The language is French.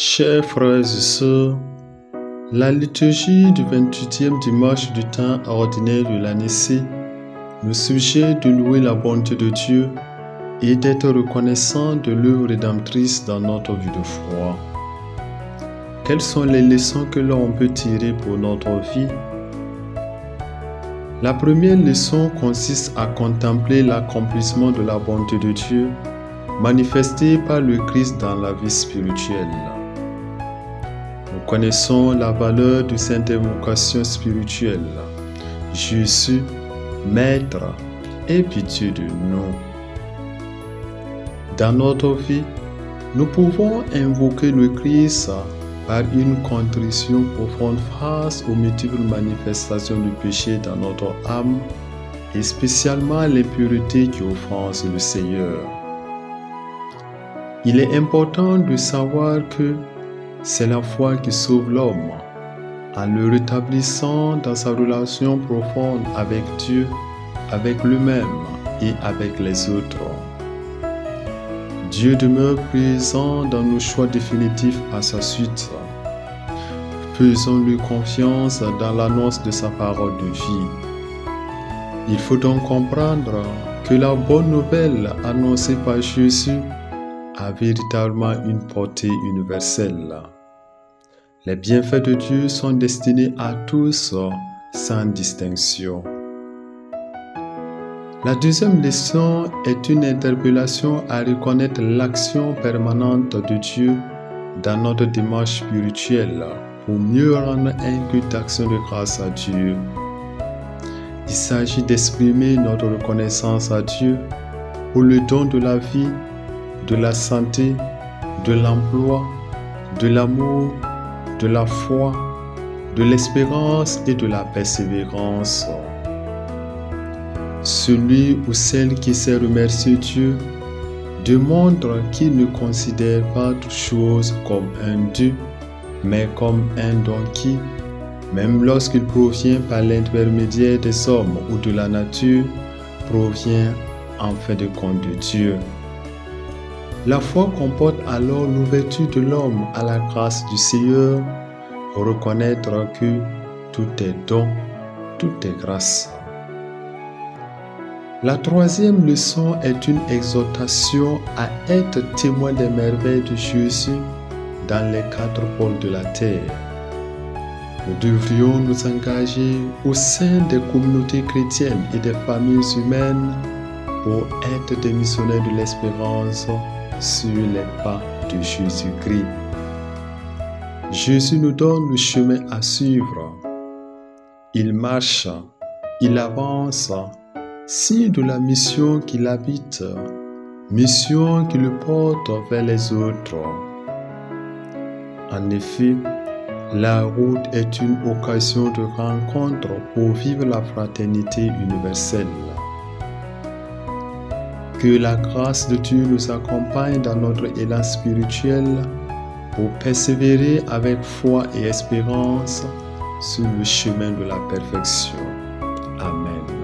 Chers frères et sœurs, la liturgie du 28e dimanche du temps ordinaire de l'année C nous suggère de louer la bonté de Dieu et d'être reconnaissant de l'œuvre rédemptrice dans notre vie de foi. Quelles sont les leçons que l'on peut tirer pour notre vie? La première leçon consiste à contempler l'accomplissement de la bonté de Dieu manifestée par le Christ dans la vie spirituelle. Nous connaissons la valeur de cette invocation spirituelle. Jésus, Maître, aie pitié de nous. Dans notre vie, nous pouvons invoquer le Christ par une contrition profonde face aux multiples manifestations du péché dans notre âme et spécialement l'impureté qui offense le Seigneur. Il est important de savoir que c'est la foi qui sauve l'homme, en le rétablissant dans sa relation profonde avec Dieu, avec lui-même et avec les autres. Dieu demeure présent dans nos choix définitifs à sa suite. Faisons-lui confiance dans l'annonce de sa parole de vie. Il faut donc comprendre que la bonne nouvelle annoncée par Jésus a véritablement une portée universelle. Les bienfaits de Dieu sont destinés à tous sans distinction. La deuxième leçon est une interpellation à reconnaître l'action permanente de Dieu dans notre démarche spirituelle pour mieux rendre un culte d'action de grâce à Dieu. Il s'agit d'exprimer notre reconnaissance à Dieu pour le don de la vie, de la santé, de l'emploi, de l'amour, de la foi, de l'espérance et de la persévérance. Celui ou celle qui sait remercier Dieu démontre qu'il ne considère pas toute chose comme un dû, mais comme un don qui, même lorsqu'il provient par l'intermédiaire des hommes ou de la nature, provient en fin de compte de Dieu. La foi comporte alors l'ouverture de l'homme à la grâce du Seigneur, reconnaître que tout est don, tout est grâce. La troisième leçon est une exhortation à être témoin des merveilles de Jésus dans les quatre pôles de la terre. Nous devrions nous engager au sein des communautés chrétiennes et des familles humaines pour être des missionnaires de l'espérance sur les pas de Jésus-Christ. Jésus nous donne le chemin à suivre. Il marche, il avance, signe de la mission qu'il habite, mission qui le porte vers les autres. En effet, la route est une occasion de rencontre pour vivre la fraternité universelle. Que la grâce de Dieu nous accompagne dans notre élan spirituel pour persévérer avec foi et espérance sur le chemin de la perfection. Amen.